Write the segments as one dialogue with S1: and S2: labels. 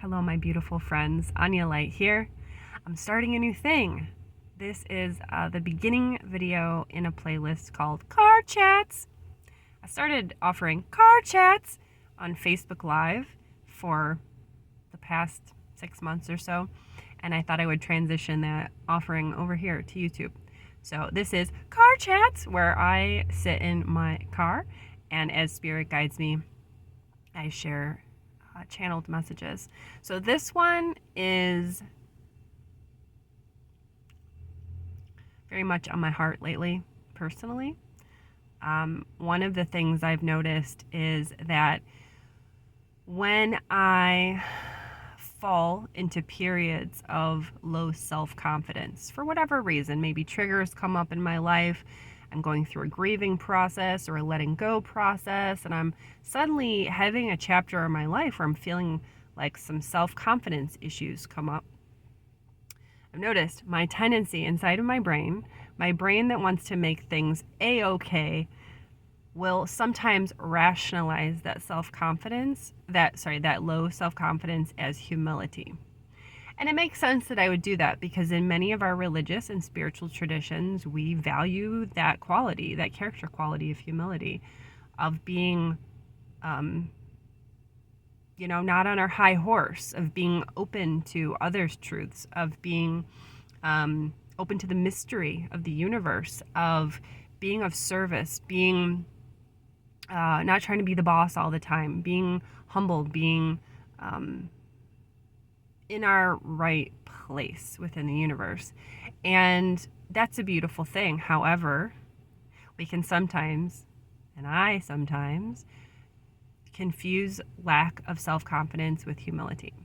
S1: Hello, my beautiful friends. Anya Light here. I'm starting a new thing. This is the beginning video in a playlist called Car Chats. I started offering car chats on Facebook Live for the past 6 months or so, and I thought I would transition that offering over here to YouTube. So this is Car Chats, where I sit in my car, and as Spirit guides me, I share channeled messages. So this one is very much on my heart lately, personally. One of the things I've noticed is that when I fall into periods of low self-confidence, for whatever reason, maybe triggers come up in my life, I'm going through a grieving process or a letting go process, and I'm suddenly having a chapter in my life where I'm feeling like some self-confidence issues come up. I've noticed my tendency inside of my brain that wants to make things a-okay, will sometimes rationalize that self-confidence, that low self-confidence as humility. And it makes sense that I would do that because in many of our religious and spiritual traditions, we value that quality, that character quality of humility, of being, not on our high horse, of being open to others' truths, of being open to the mystery of the universe, of being of service, being not trying to be the boss all the time, being humble, being in our right place within the universe. And that's a beautiful thing. However, we can sometimes, and I sometimes, confuse lack of self-confidence with humility.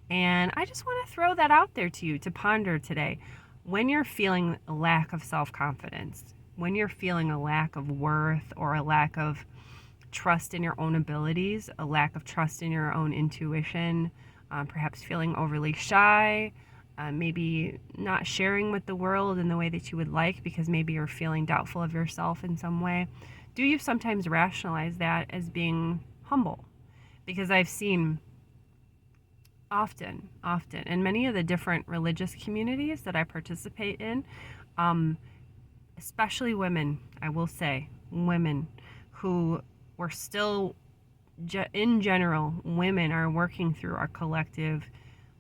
S1: And I just want to throw that out there to you to ponder today. When you're feeling a lack of self-confidence, when you're feeling a lack of worth or a lack of trust in your own abilities, a lack of trust in your own intuition, perhaps feeling overly shy, maybe not sharing with the world in the way that you would like because maybe you're feeling doubtful of yourself in some way, do you sometimes rationalize that as being humble? Because I've seen often, in many of the different religious communities that I participate in, especially women, I will say, women who were still, in general, women are working through our collective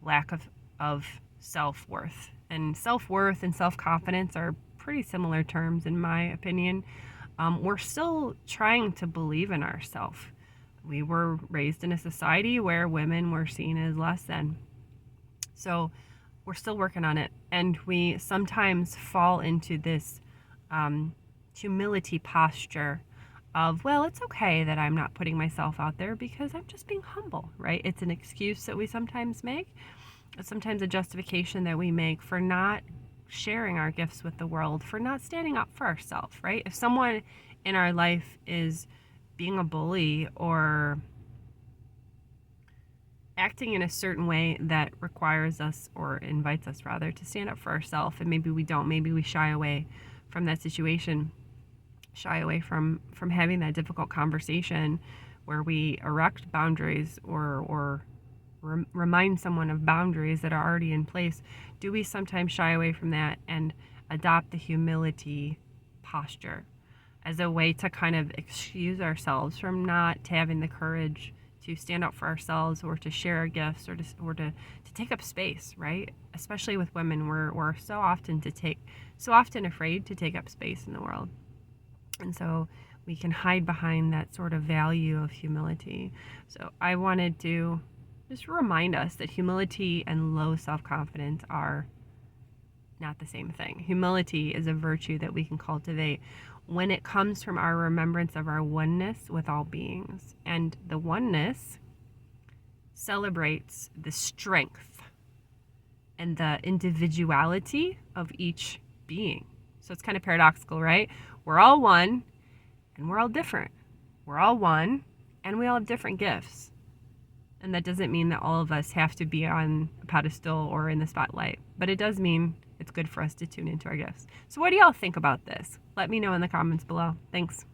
S1: lack of self-worth. And self-worth and self-confidence are pretty similar terms, in my opinion. We're still trying to believe in ourselves. We were raised in a society where women were seen as less than. So we're still working on it. And we sometimes fall into this humility posture of, well, it's okay that I'm not putting myself out there because I'm just being humble, right? It's an excuse that we sometimes make. It's sometimes a justification that we make for not sharing our gifts with the world, for not standing up for ourselves, right? If someone in our life is being a bully or acting in a certain way that requires us, or invites us rather, to stand up for ourselves, and maybe we don't, maybe we shy away from that situation, shy away from having that difficult conversation where we erect boundaries or remind someone of boundaries that are already in place, do we sometimes shy away from that and adopt the humility posture as a way to kind of excuse ourselves from not having the courage to stand up for ourselves or to share our gifts or to take up space, right? Especially with women, we're so often afraid to take up space in the world. And so we can hide behind that sort of value of humility. So I wanted to just remind us that humility and low self-confidence are not the same thing. Humility is a virtue that we can cultivate when it comes from our remembrance of our oneness with all beings. And the oneness celebrates the strength and the individuality of each being. So it's kind of paradoxical, right? We're all one and we're all different. We're all one and we all have different gifts. And that doesn't mean that all of us have to be on a pedestal or in the spotlight, but it does mean it's good for us to tune into our gifts. So what do y'all think about this? Let me know in the comments below. Thanks.